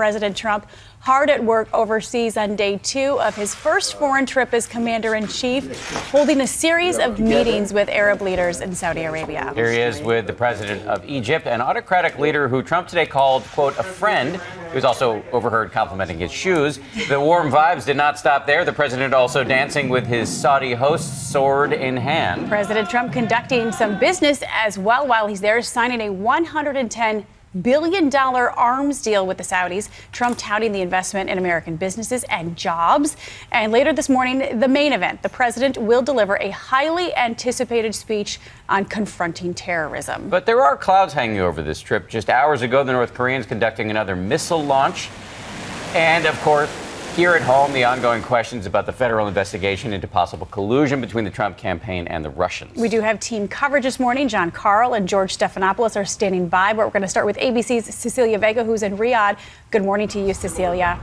President Trump hard at work overseas on day 2 of his first foreign trip as commander-in-chief, holding a series of meetings with Arab leaders in Saudi Arabia. Here he is with the president of Egypt, an autocratic leader who Trump today called, quote, a friend. He was also overheard complimenting his shoes. The warm vibes did not stop there. The president also dancing with his Saudi host, sword in hand. President Trump conducting some business as well while he's there, signing a $110 billion arms deal with the Saudis. Trump touting the investment in American businesses and jobs. And later this morning, the main event, the president will deliver a highly anticipated speech on confronting terrorism. But there are clouds hanging over this trip. Just hours ago, the North Koreans conducting another missile launch. And, of course, here at home, the ongoing questions about the federal investigation into possible collusion between the Trump campaign and the Russians. We do have team coverage this morning. John Carl and George Stephanopoulos are standing by, but we're going to start with ABC's Cecilia Vega, who's in Riyadh. Good morning to you, Cecilia.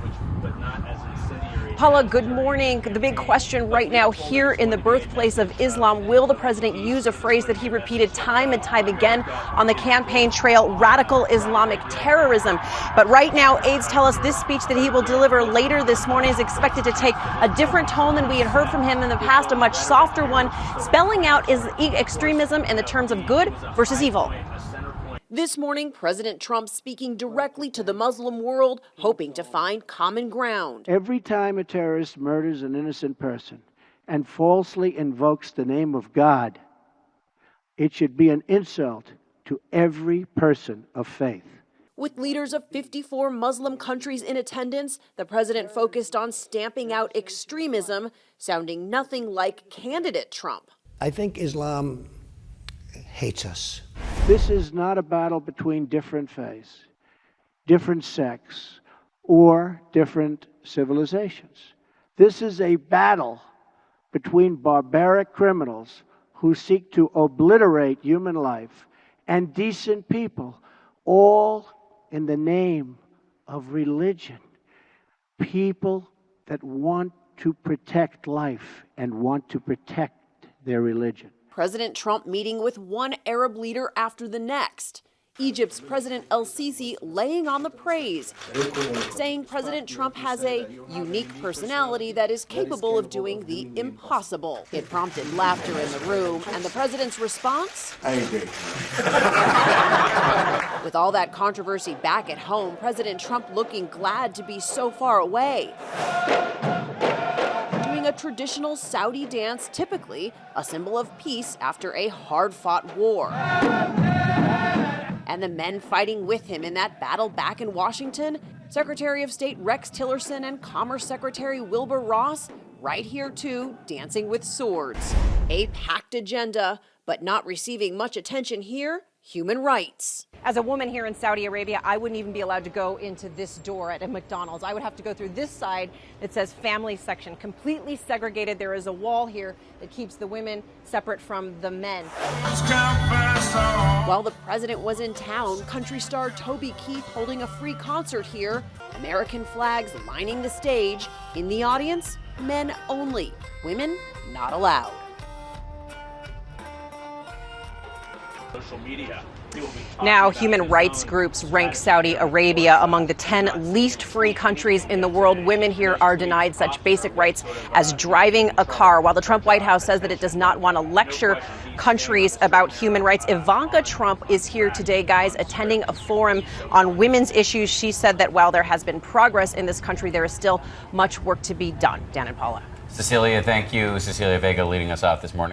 Paula, good morning. The big question right now here in the birthplace of Islam, will the president use a phrase that he repeated time and time again on the campaign trail, radical Islamic terrorism? But right now, aides tell us this speech that he will deliver later this morning is expected to take a different tone than we had heard from him in the past, a much softer one, spelling out extremism in the terms of good versus evil. This morning, President Trump speaking directly to the Muslim world, hoping to find common ground. Every time a terrorist murders an innocent person and falsely invokes the name of God, it should be an insult to every person of faith. With leaders of 54 Muslim countries in attendance, the president focused on stamping out extremism, sounding nothing like candidate Trump. I think Islam hates us. This is not a battle between different faiths, different sects, or different civilizations. This is a battle between barbaric criminals who seek to obliterate human life and decent people, all in the name of religion. People that want to protect life and want to protect their religion. President Trump meeting with one Arab leader after the next. Egypt's President El-Sisi laying on the praise, saying President Trump has a unique personality that is capable of doing the impossible. It prompted laughter in the room, and the president's response? I agree. With all that controversy back at home, President Trump looking glad to be so far away. A traditional Saudi dance, typically a symbol of peace after a hard-fought war. And the men fighting with him in that battle back in Washington, Secretary of State Rex Tillerson and Commerce Secretary Wilbur Ross, right here too, dancing with swords. A packed agenda, but not receiving much attention here, human rights. As a woman here in Saudi Arabia, I wouldn't even be allowed to go into this door at a McDonald's. I would have to go through this side that says family section, completely segregated. There is a wall here that keeps the women separate from the men. While the president was in town, country star Toby Keith holding a free concert here, American flags lining the stage. In the audience, men only, women not allowed. Social media. Now, human rights groups rank Saudi Arabia among the 10 least free countries in the world. Women here are denied such basic rights as driving a car. While the Trump White House says that it does not want to lecture countries about human rights, Ivanka Trump is here today, guys, attending a forum on women's issues. She said that while there has been progress in this country, there is still much work to be done. Dan and Paula. Cecilia, thank you. Cecilia Vega leading us off this morning.